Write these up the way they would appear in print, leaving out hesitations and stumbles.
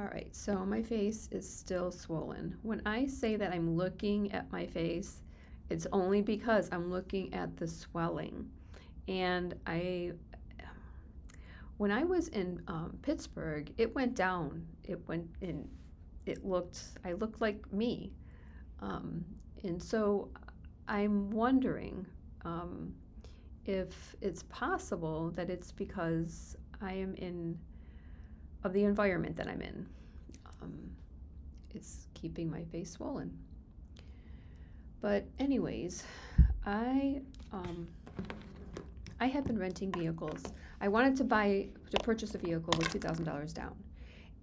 All right, so my face is still swollen. When I say that I'm looking at my face, it's only because I'm looking at the swelling. And when I was in Pittsburgh, it went down. It went in. I looked like me. And so I'm wondering if it's possible that it's because I am of the environment that I'm in. It's keeping my face swollen. But anyways, I had been renting vehicles. I wanted to purchase a vehicle with $2,000 down,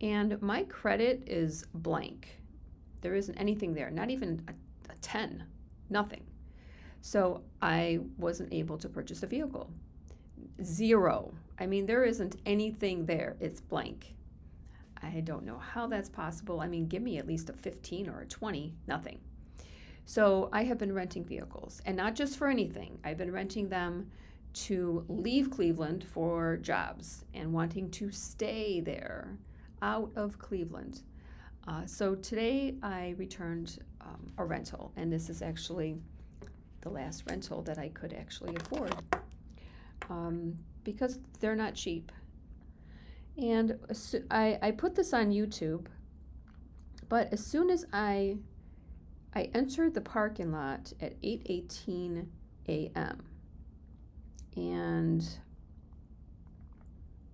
and my credit is blank. There isn't anything there, not even a 10, nothing. So I wasn't able to purchase a vehicle. Zero. I mean, there isn't anything there. It's blank. I don't know how that's possible. I mean, give me at least a 15 or a 20, nothing. So I have been renting vehicles, and not just for anything. I've been renting them to leave Cleveland for jobs and wanting to stay there out of Cleveland. So today I returned a rental, and this is actually the last rental that I could actually afford because they're not cheap. And I put this on YouTube, but as soon as I entered the parking lot at 8:18 a.m. and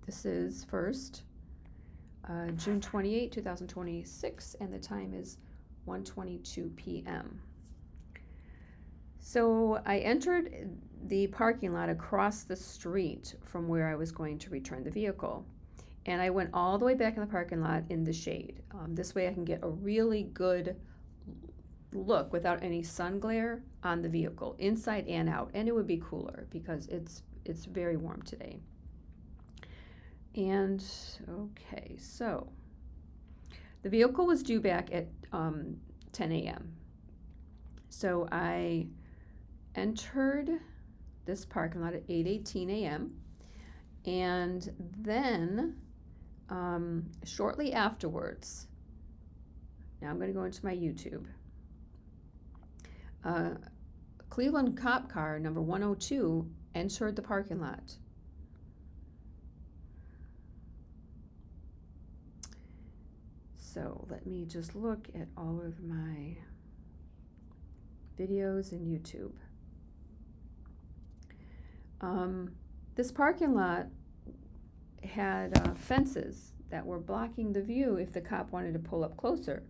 this is first June 28, 2026, and the time is 1:22 p.m. So I entered the parking lot across the street from where I was going to return the vehicle. And I went all the way back in the parking lot in the shade. This way I can get a really good look without any sun glare on the vehicle, inside and out. And it would be cooler because it's very warm today. And okay, so the vehicle was due back at 10 a.m. So I entered this parking lot at 8:18 a.m. And then shortly afterwards, now I'm going to go into my YouTube, Cleveland cop car number 102 entered the parking lot. So let me just look at all of my videos in YouTube. This parking lot had fences that were blocking the view if the cop wanted to pull up closer.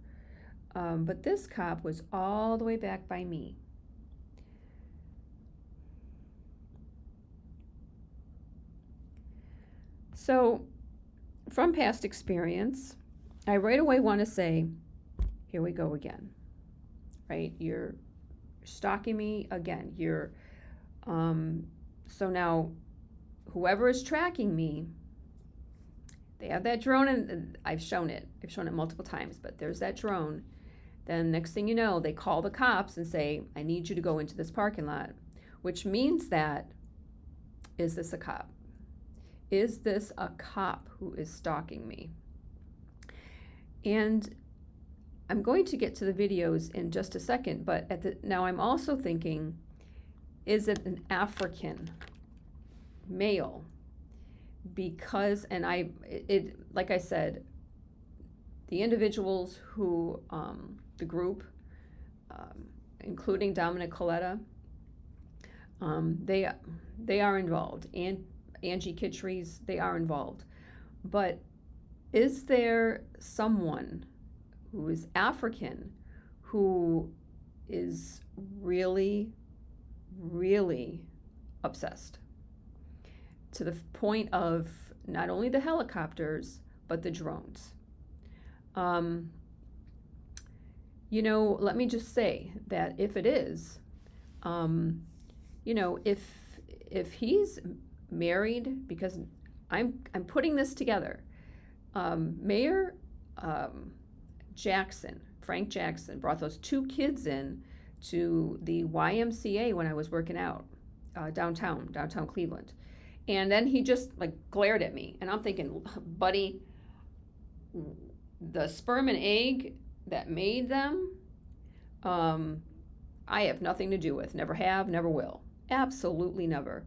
But this cop was all the way back by me. So from past experience, I right away want to say, here we go again, right? You're stalking me again. So now whoever is tracking me, they have that drone, and I've shown it multiple times, but there's that drone. Then next thing you know, they call the cops and say, I need you to go into this parking lot, which means that, is this a cop? Is this a cop who is stalking me? And I'm going to get to the videos in just a second, but now I'm also thinking, is it an African male? Because, and like I said, the individuals who, the group, including Dominic Coletta, they are involved, and Angie Kittries, they are involved. But is there someone who is African who is really, really obsessed to the point of not only the helicopters, but the drones? Let me just say that if it is, if he's married, because I'm putting this together. Mayor Frank Jackson, brought those two kids in to the YMCA when I was working out downtown Cleveland. And then he just glared at me. And I'm thinking, buddy, the sperm and egg that made them, I have nothing to do with. Never have, never will. Absolutely never.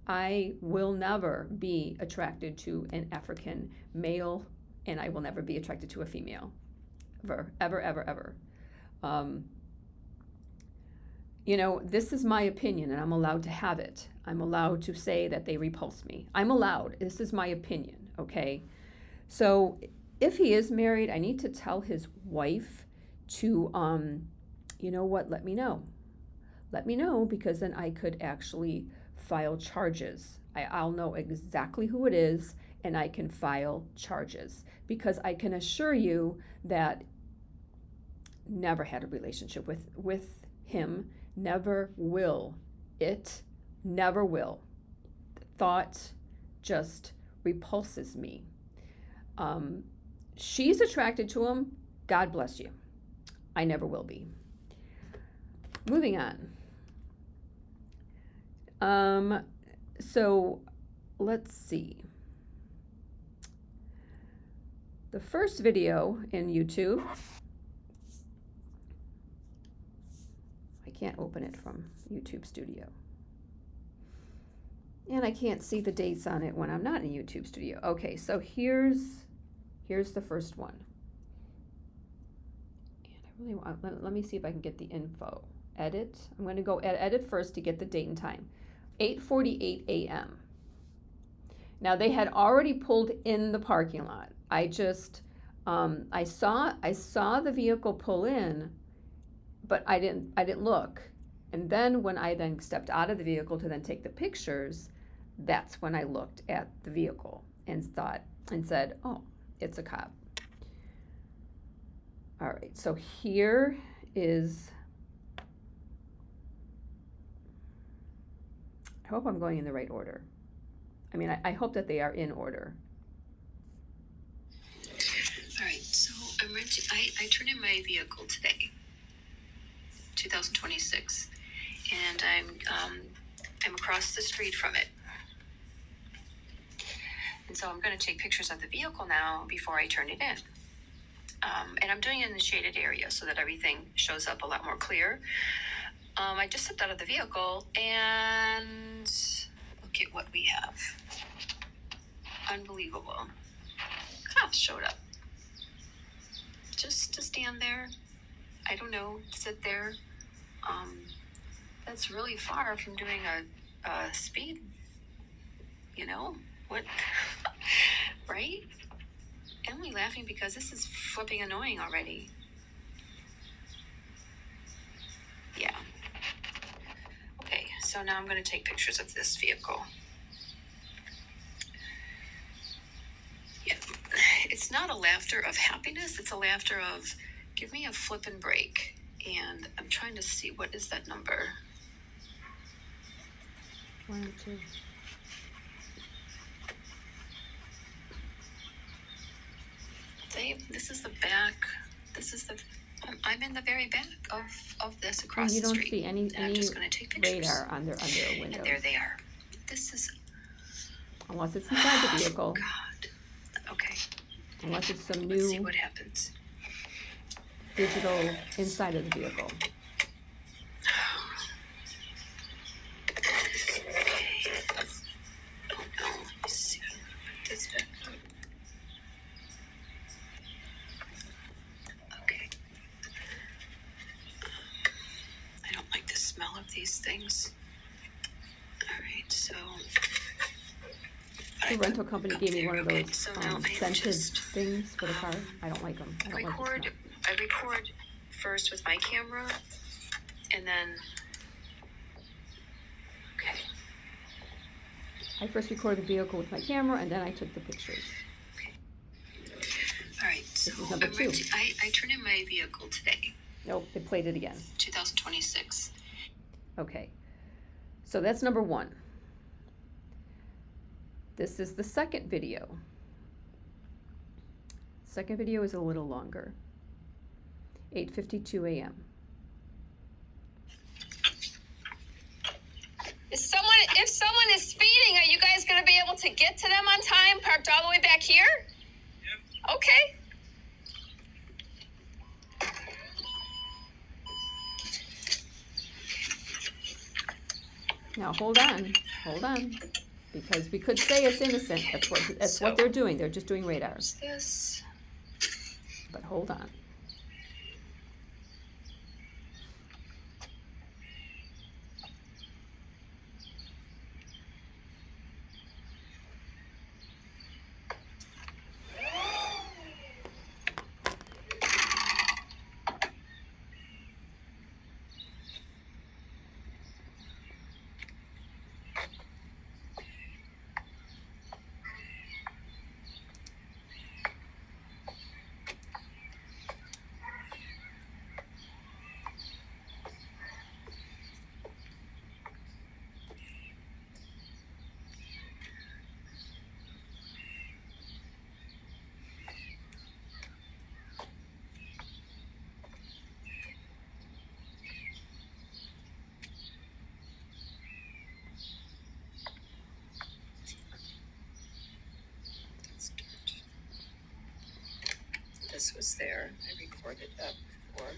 I will never be attracted to an African male, and I will never be attracted to a female. Ever, ever, ever, ever. You know, this is my opinion, and I'm allowed to have it. I'm allowed to say that they repulse me. I'm allowed. This is my opinion, okay? So if he is married, I need to tell his wife to, you know what, let me know. Let me know, because then I could actually file charges. I'll know exactly who it is, and I can file charges, because I can assure you that never had a relationship with him, never will. It never will. The thought just repulses me. She's attracted to him. God bless you. I never will be. Moving on. So let's see. The first video in YouTube, I can't open it from YouTube Studio. And I can't see the dates on it when I'm not in YouTube Studio. Okay, so here's the first one. And I really want, let me see if I can get the info. Edit. I'm going to go edit first to get the date and time. 8:48 a.m. Now they had already pulled in the parking lot. I just I saw the vehicle pull in, but I didn't look. And then when I then stepped out of the vehicle to then take the pictures, that's when I looked at the vehicle and said, "Oh, it's a cop." All right. So here is, I hope I'm going in the right order. I mean, I hope that they are in order. All right, so I turned in my vehicle today, 2026, and I'm across the street from it. And so I'm going to take pictures of the vehicle now before I turn it in. And I'm doing it in the shaded area so that everything shows up a lot more clear. I just stepped out of the vehicle, and look at what we have. Unbelievable. Cops showed up. Just to stand there, I don't know, sit there. That's really far from doing a speed, you know? What? Right? I'm only laughing because this is flipping annoying already. Yeah. Okay, so now I'm going to take pictures of this vehicle. Yeah. It's not a laughter of happiness. It's a laughter of, give me a flippin' break. And I'm trying to see, what is that number? 1, 2. This is the back. This is the. I'm in the very back of this across the street. And you don't see any I'm just going to take pictures. Radar under a window. And there they are. This is. Unless it's inside the vehicle. Oh, God. Okay. Unless it's some Let's new see what happens. digital inside of the vehicle. Oh no. Let's see. This back up. Okay. I don't like the smell of these things. All right, so. The rental company gave me one of those scented things for the car. I don't like them. I record first with my camera, and then. Okay. I first recorded the vehicle with my camera, and then I took the pictures. Okay. All right. So this is number 2. I turned in my vehicle today. Nope, it played it again. 2026. Okay. So that's number 1. This is the second video. Second video is a little longer. 8:52 a.m. If someone is speeding, are you guys going to be able to get to them on time, parked all the way back here? Yep. Okay. Now hold on, because we could say it's innocent. That's what they're doing. They're just doing radar. What's this? But hold on. This was there. I recorded that before.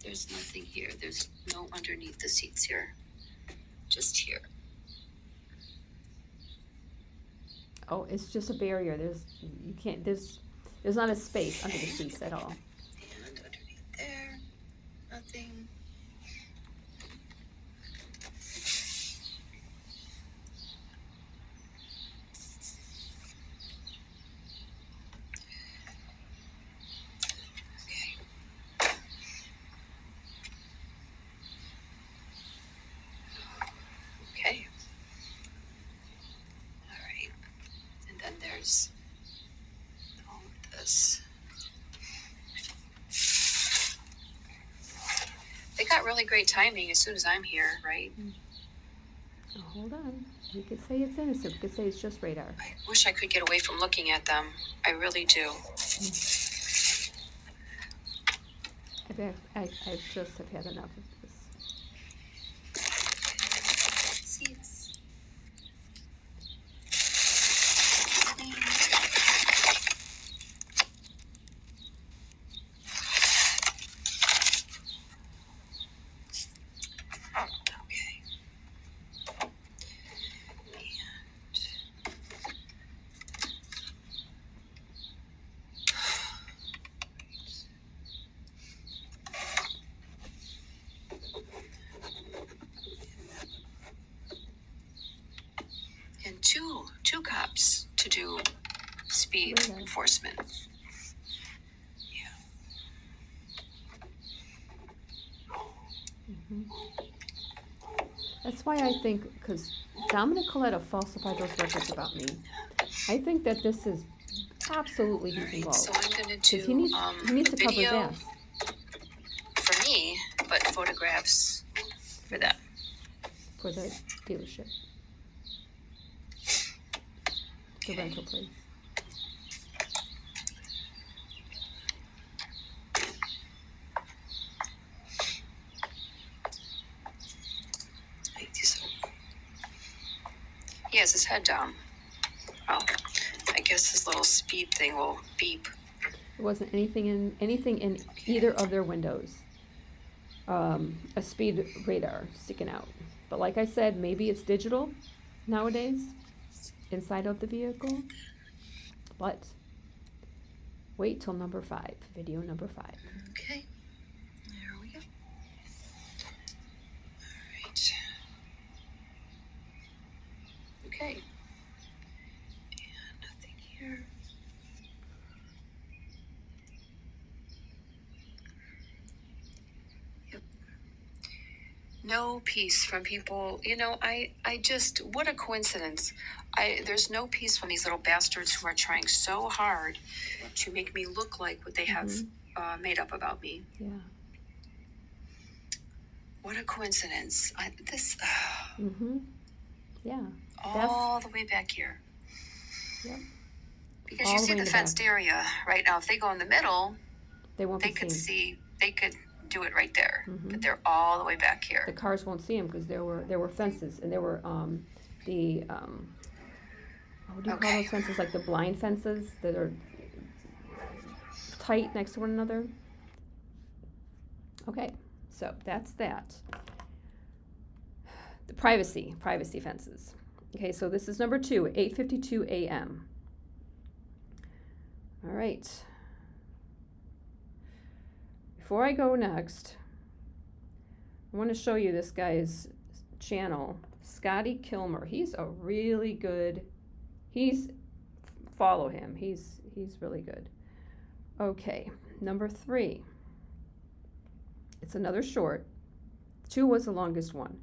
There's nothing here. There's no underneath the seats here. Just here. Oh, it's just a barrier. There's not a space under the seats at all. And underneath there, nothing. Okay. All right. And then there's all of this. They got really great timing as soon as I'm here, right? Oh, hold on. We could say it's innocent. We could say it's just radar. I wish I could get away from looking at them. I really do. I just have had enough of this. Seats. Okay. And two cops to do speed enforcement. That's why I think, because Dominic Coletta falsified those records about me. I think that this is absolutely he's involved. So I'm gonna do he needs to cover his video ass. for me, but photographs for them. For the dealership. The rental place. He has his head down. Oh, I guess his little speed thing will beep. There wasn't anything in either of their windows. A speed radar sticking out. But like I said, maybe it's digital nowadays inside of the vehicle. But wait till number 5, video number 5. Okay, there we go. All right. Okay. And nothing here. Yep. No peace from people. You know, I just, what a coincidence. There's no peace from these little bastards who are trying so hard to make me look like what they have made up about me. Yeah. What a coincidence. Mm-hmm. Yeah. All the way back here. Yep. Because All you the see way in the the fenced back. area right now. If they go in the middle, They won't they be could seen. they could do it right there. Mhm. But they're all the way back The here. cars won't see them because there were fences, and there were the what do you call Okay. those fences? Like the blind fences that are tight next to one another. Okay, so that's that. The privacy fences. Okay, so this is number 2, 8:52 a.m. All right. Before I go next, I want to show you this guy's channel, Scotty Kilmer. He's a really good. Follow him. He's really good. Okay, number 3. It's another short. 2 was the longest one.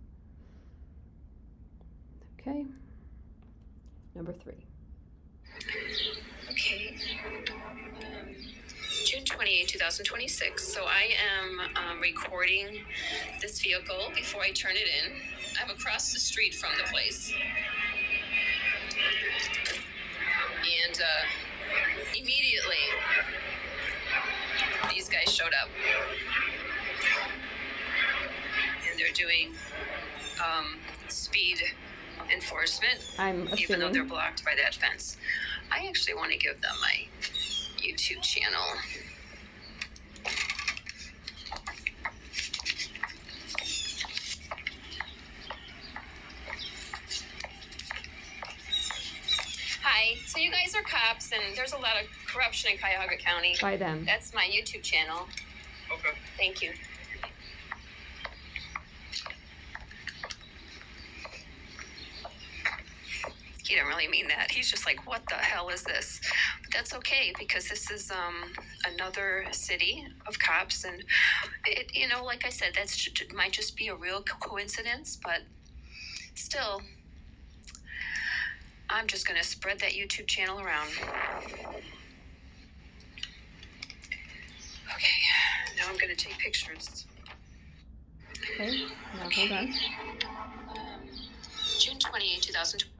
Okay. Number 3. Okay. June 28, 2026. So I am recording this vehicle before I turn it in. I'm across the street from the place. And immediately, these guys showed up. And they're doing speed enforcement, I'm assuming. even though they're blocked by that fence. I actually want to give them my YouTube channel. Hi, so you guys are cops, and there's a lot of corruption in Cuyahoga County. By them. That's my YouTube channel. Okay. Thank you. He didn't really mean that. He's just like, what the hell is this? But that's okay, because this is another city of cops, and it, like I said, might just be a real coincidence, but still, I'm just gonna spread that YouTube channel around. Okay, now I'm gonna take pictures. Okay, now hold on. June 28, 2020.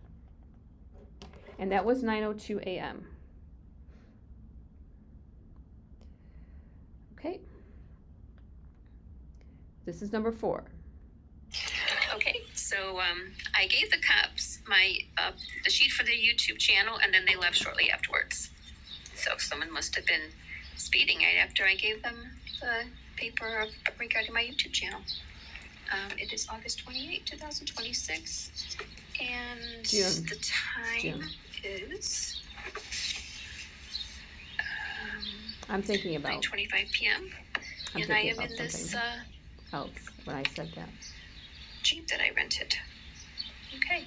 And that was 9:02 a.m. Okay. This is number 4. Okay, so I gave the cops my the sheet for the YouTube channel, and then they left shortly afterwards. So someone must have been speeding right after I gave them the paper regarding my YouTube channel. It is August 28, 2026, and June. the time June. is I'm thinking about 9:25 p.m. I'm and I thinking am about in this something else when I said that. Jeep that I rented. Okay.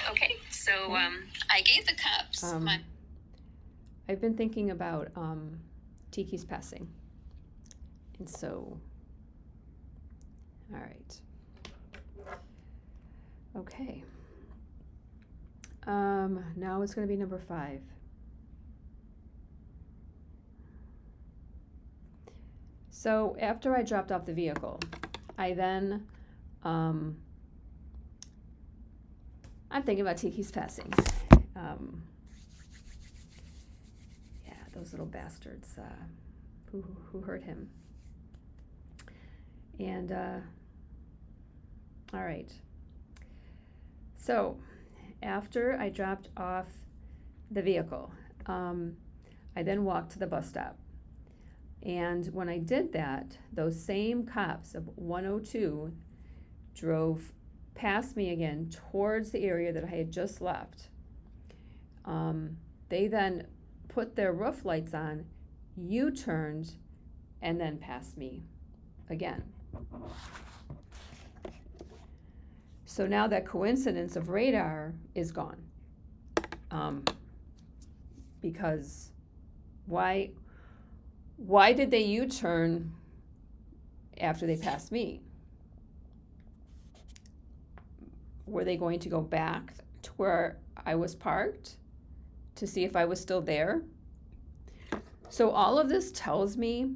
Okay, so I gave the cops my. I've been thinking about Tiki's passing. And so, all right. Okay. Now it's going to be number 5. So after I dropped off the vehicle, I then, I'm thinking about Tiki's passing. Yeah, those little bastards who hurt him. And, all right. So after I dropped off the vehicle, I then walked to the bus stop. And when I did that, those same cops of 102 drove past me again towards the area that I had just left. They then put their roof lights on, U-turned, and then passed me again. So now that coincidence of radar is gone. Because why did they U-turn after they passed me? Were they going to go back to where I was parked to see if I was still there? So all of this tells me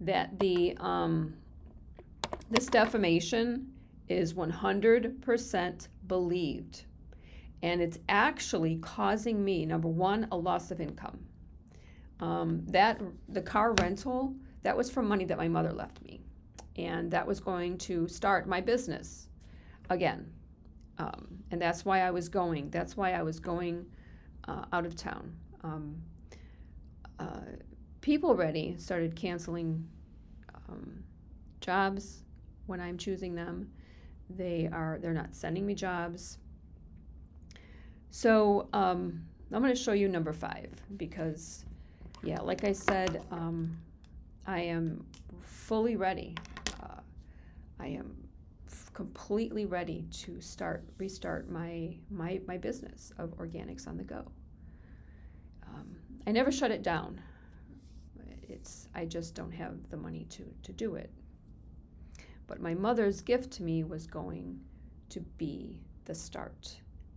that this defamation is 100% believed. And it's actually causing me, number one, a loss of income. The car rental, that was from money that my mother left me. And that was going to start my business again. And that's why I was going. That's why I was going out of town. People already started canceling jobs when I'm choosing them. They're not sending me jobs. So I'm going to show you number 5 because, yeah, like I said, I am fully ready. I am completely ready to restart my business of organics on the go. I never shut it down. I just don't have the money to do it. But my mother's gift to me was going to be the start.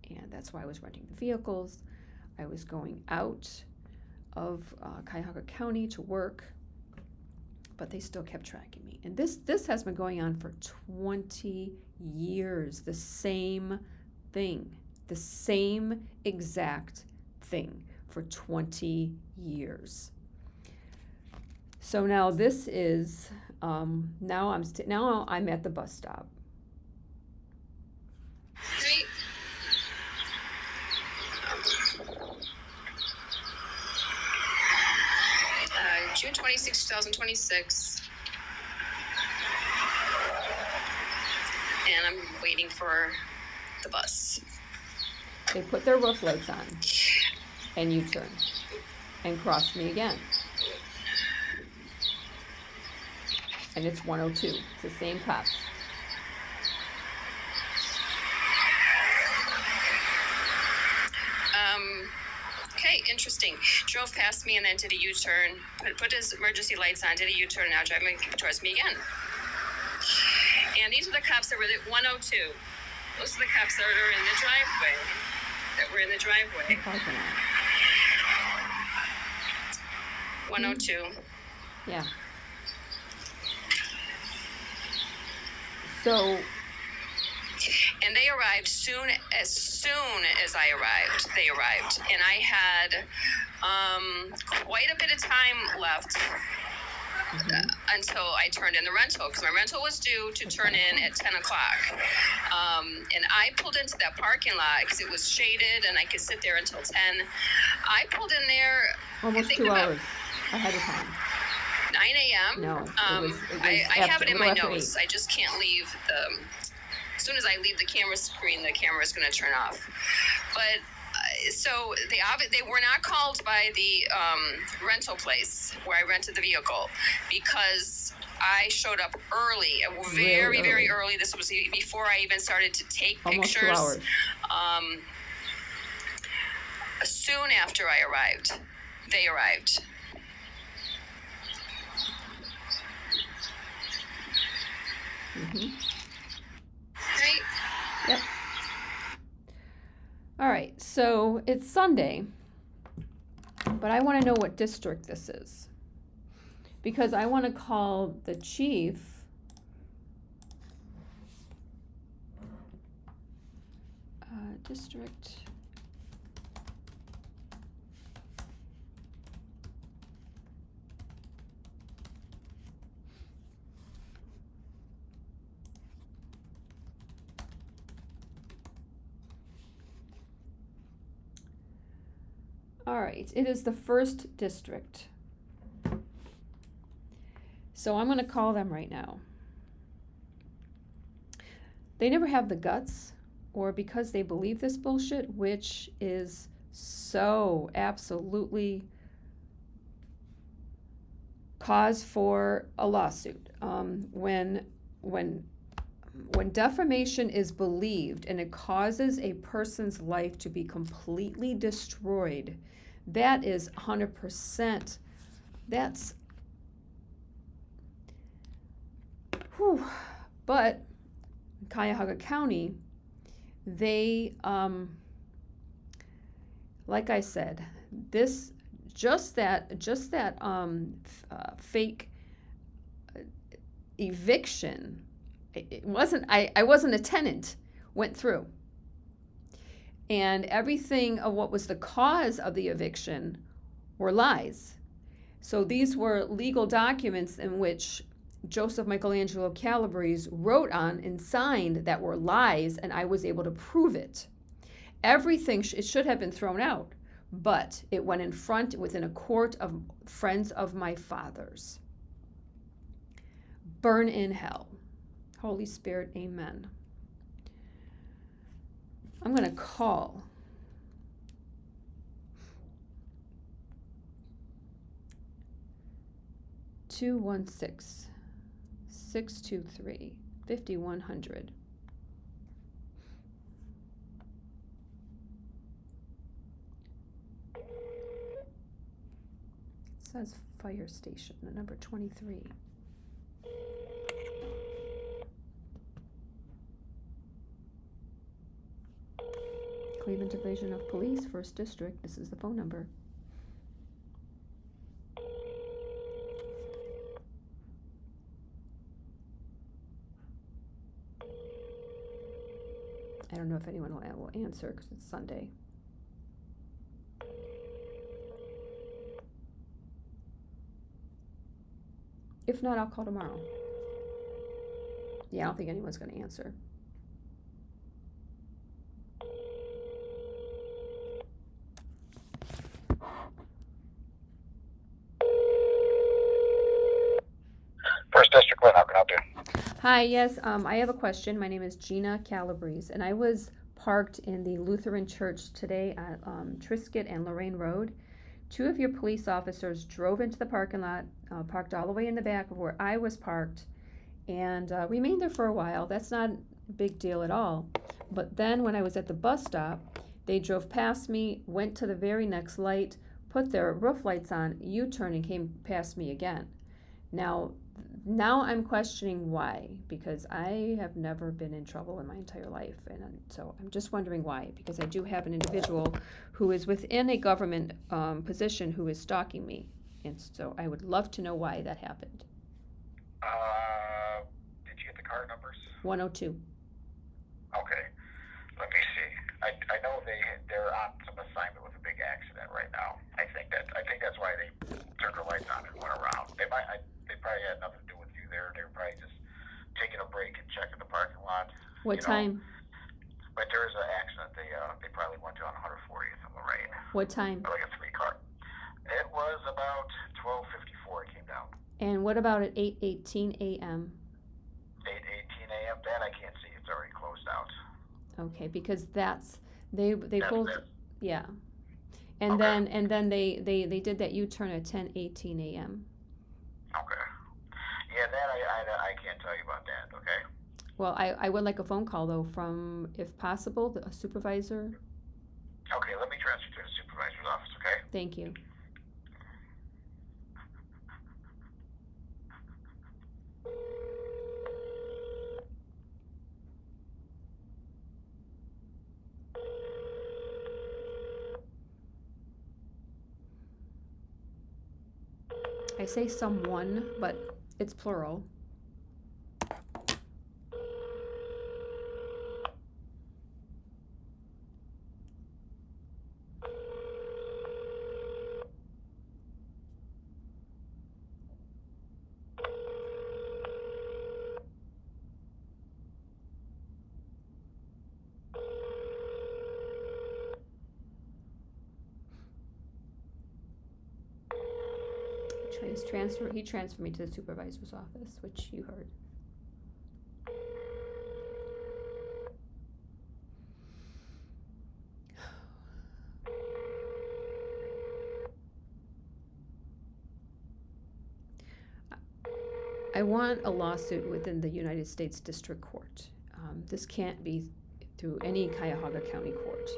And that's why I was renting the vehicles. I was going out of Cuyahoga County to work, but they still kept tracking me. And this has been going on for 20 years, the same thing, the same exact thing for 20 years. So now this is, now I'm at the bus stop. Great. June 26, 2026. And I'm waiting for the bus. They put their roof lights on and U-turn and cross me again. And it's 102. It's the same cops. Okay, interesting. Drove past me and then did a U-turn, put his emergency lights on, did a U-turn, and now driving towards me again. And these are the cops that were at 102. Those are the cops that are in the driveway. That were in the driveway. 102. Yeah. So. And they arrived soon as I arrived. They arrived, and I had quite a bit of time left until I turned in the rental, because my rental was due to turn in at 10 o'clock. And I pulled into that parking lot because it was shaded and I could sit there until 10. I pulled in there almost 2 hours ahead of time. 9 a.m. No, it was I have it in my after notes. 8. I just can't leave as soon as I leave the camera screen, the camera is going to turn off. But so they were not called by the rental place where I rented the vehicle, because I showed up early, very early. This was before I even started to take almost pictures. 2 hours. Soon after I arrived, they arrived. Right? Yep. All right, so it's Sunday, but I want to know what district this is, because I want to call the chief district. All right, it is the 1st district. So I'm going to call them right now. They never have the guts, or because they believe this bullshit, which is so absolutely cause for a lawsuit. When defamation is believed and it causes a person's life to be completely destroyed, that is 100%. That's, whew. But Cuyahoga County, they, like I said, this just that fake eviction, it wasn't, I wasn't a tenant, went through. And everything of what was the cause of the eviction were lies. So these were legal documents in which Joseph Michelangelo Calabrese wrote on and signed that were lies, and I was able to prove it. Everything, it should have been thrown out, but it went in front within a court of friends of my father's. Burn in hell. Holy Spirit, amen. I'm going to call 216-623-5100. It says fire station, the number 23. Cleveland Division of Police, 1st District. This is the phone number. I don't know if anyone will answer because it's Sunday. If not, I'll call tomorrow. Yeah, I don't think anyone's going to answer. First District, what can I help you? Hi, yes, I have a question. My name is Gina Calabrese, and I was parked in the Lutheran Church today at Triscuit and Lorraine Road. 2 of your police officers drove into the parking lot, parked all the way in the back of where I was parked, and remained there for a while. That's not a big deal at all. But then when I was at the bus stop, they drove past me, went to the very next light, put their roof lights on, U-turned, and came past me again. Now I'm questioning why, because I have never been in trouble in my entire life, and so I'm just wondering why, because I do have an individual who is within a government position who is stalking me, and so I would love to know why that happened. Did you get the car numbers? 102. Okay, let me see. I know they're on some assignment with a big accident right now. I think that's why they turned the lights on and went around. They probably had nothing to do with you there. They were probably just taking a break and checking the parking lot. What time? But there was an accident. They probably went to on 140th in Lorraine. What time? Like a 3-car. It was about 12:54. It came down. And what about at 8:18 a.m.? 8:18 a.m. That I can't see. It's already closed out. Okay, because they pulled, yeah, and Okay. then they did that U-turn at 10:18 a.m. Okay. Yeah, that I can't tell you about that. Okay. Well, I would like a phone call though from, if possible, a supervisor. Okay, let me transfer to the supervisor's office. Okay. Thank you. I say someone, but it's plural. He transferred me to the supervisor's office, which you heard. I want a lawsuit within the United States District Court. This can't be through any Cuyahoga County court.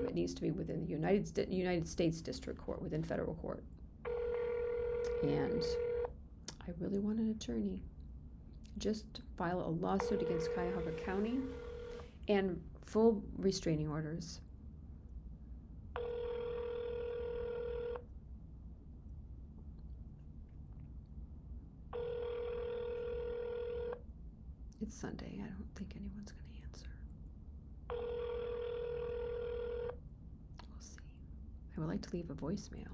It needs to be within the United States District Court, within federal court. And I really want an attorney. Just file a lawsuit against Cuyahoga County and full restraining orders. It's Sunday. I don't think anyone's going to answer. We'll see. I would like to leave a voicemail.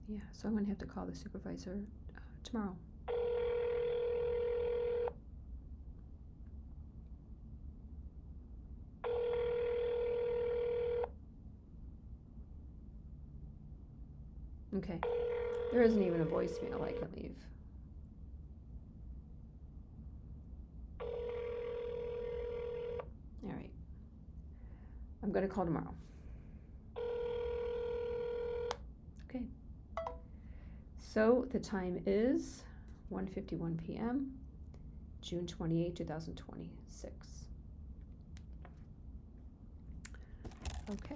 Yeah, so I'm going to have to call the supervisor tomorrow. Okay, there isn't even a voicemail I can leave. All right, I'm going to call tomorrow. Okay, so the time is 1:51 p.m., June 28, 2026. Okay.